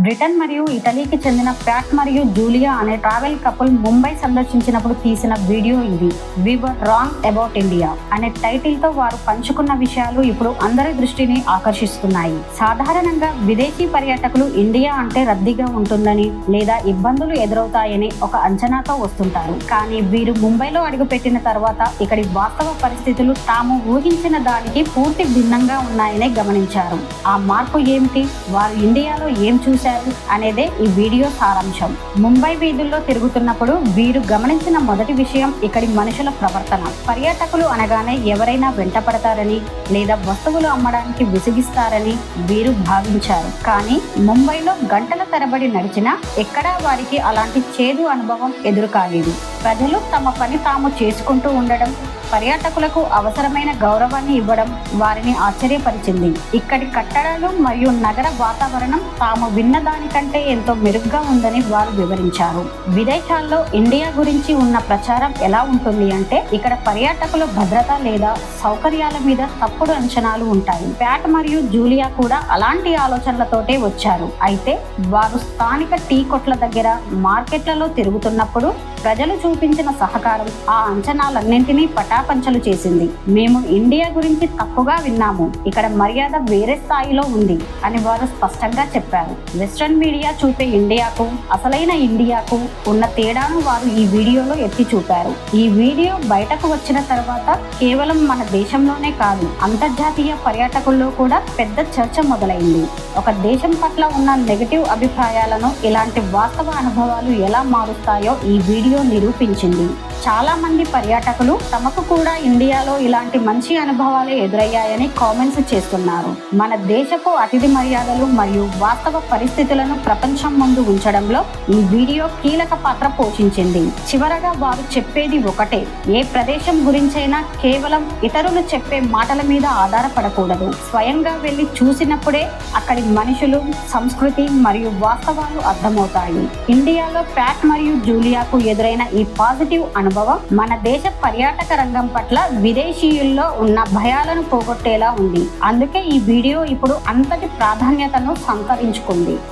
Britain మరియు ఇటలీకి చెందిన Pat మరియు జూలియా అనే ట్రావెల్ కపుల్ ముంబై సందర్శించినప్పుడు తీసిన వీడియో ఇది. వి వర్ రాంగ్ అబౌట్ ఇండియా అనే టైటిల్ తో వారు పంచుకున్న విషయాలు ఇప్పుడు అందరి దృష్టిని ఆకర్షిస్తున్నాయి. సాధారణంగా విదేశీ పర్యాటకులు ఇండియా అంటే రద్దీగా ఉంటుందని లేదా ఇబ్బందులు ఎదురవుతాయని ఒక అంచనాతో వస్తుంటారు. కానీ వీరు ముంబైలో అడుగుపెట్టిన తర్వాత ఇక్కడి వాస్తవ పరిస్థితులు తాము ఊహించిన దానికి పూర్తి భిన్నంగా ఉన్నాయని గమనించారు. ఆ మార్పు ఏమిటి, వారు ఇండియాలో ఏం చూశారు అనేదే ఈ వీడియో సారాంశం. ముంబై వీధుల్లో తిరుగుతున్నప్పుడు వీరు గమనించిన మొదటి విషయం ఇక్కడి మనుషుల ప్రవర్తన. పర్యాటకులు అనగానే ఎవరైనా వెంటపడతారని లేదా వస్తువులు అమ్మడానికి విసిగిస్తారని వీరు భావించారు. కానీ ముంబైలో గంటల తరబడి నడిచినా ఎక్కడా వారికి అలాంటి చేదు అనుభవం ఎదురు కాలేదు. ప్రజలు తమ పని తాము చేసుకుంటూ ఉండడం, పర్యాటకులకు అవసరమైన గౌరవాన్ని ఇవ్వడం వారిని ఆశ్చర్యపరిచింది. ఇక్కడి కట్టడాలు మరియు నగర వాతావరణం తాము విన్న దానికంటే ఎంతో మెరుగ్గా ఉందని వారు వివరించారు. విదేశాల్లో ఇండియా గురించి ఉన్న ప్రచారం ఎలా ఉంటుంది అంటే ఇక్కడ పర్యాటకుల భద్రత లేదా సౌకర్యాల మీద తప్పుడు అంచనాలు ఉంటాయి. ప్యాట్ మరియు జూలియా కూడా అలాంటి ఆలోచనలతోటే వచ్చారు. అయితే వారు స్థానిక టీ కొట్ల దగ్గర, మార్కెట్లలో తిరుగుతున్నప్పుడు ప్రజలు చూపించిన సహకారం ఆ అంచనాలన్నింటినీ పటాపంచలు చేసింది. మేము ఇండియా గురించి తప్పుగా విన్నాము, ఇక్కడ మర్యాద వేరే స్థాయిలో ఉంది అని వారు స్పష్టంగా చెప్పారు. వెస్ట్రన్ మీడియా చూపే ఇండియాకు, అసలైన ఇండియాకు ఉన్న తేడాను వారు ఈ వీడియోలో ఎత్తి చూపారు. ఈ వీడియో బయటకు వచ్చిన తర్వాత కేవలం మన దేశంలోనే కాదు, అంతర్జాతీయ పర్యాటకుల్లో కూడా పెద్ద చర్చ మొదలైంది. ఒక దేశం పట్ల ఉన్న నెగటివ్ అభిప్రాయాలను ఇలాంటి వాస్తవ అనుభవాలు ఎలా మారుస్తాయో ఈ వీడియో నిరూపించింది. చాలా మంది పర్యాటకులు తమకు కూడా ఇండియాలో ఇలాంటి మంచి అనుభవాలే ఎదురయ్యాయని కామెంట్స్ చేస్తున్నారు. మన దేశపు అతిథి మర్యాదలు మరియు వాస్తవ పరిస్థితులను ప్రపంచం ముందు ఉంచడంలో ఈ వీడియో కీలక పాత్ర పోషించింది. చివరగా వారు చెప్పేది ఒకటే, ఏ ప్రదేశం గురించైనా కేవలం ఇతరులు చెప్పే మాటల మీద ఆధారపడకూడదు. స్వయంగా వెళ్ళి చూసినప్పుడే అక్కడి మనుషులు, సంస్కృతి మరియు వాస్తవాలు అర్థమవుతాయి. ఇండియాలో ప్యాట్ మరియు జూలియాకు ఎదురైన ఈ పాజిటివ్ అనుభవం మన దేశ పర్యాటక రంగం పట్ల విదేశీయుల్లో ఉన్న భయాలను పోగొట్టేలా ఉంది. అందుకే ఈ వీడియో ఇప్పుడు అంతటి ప్రాధాన్యతను సంతరించుకుంది.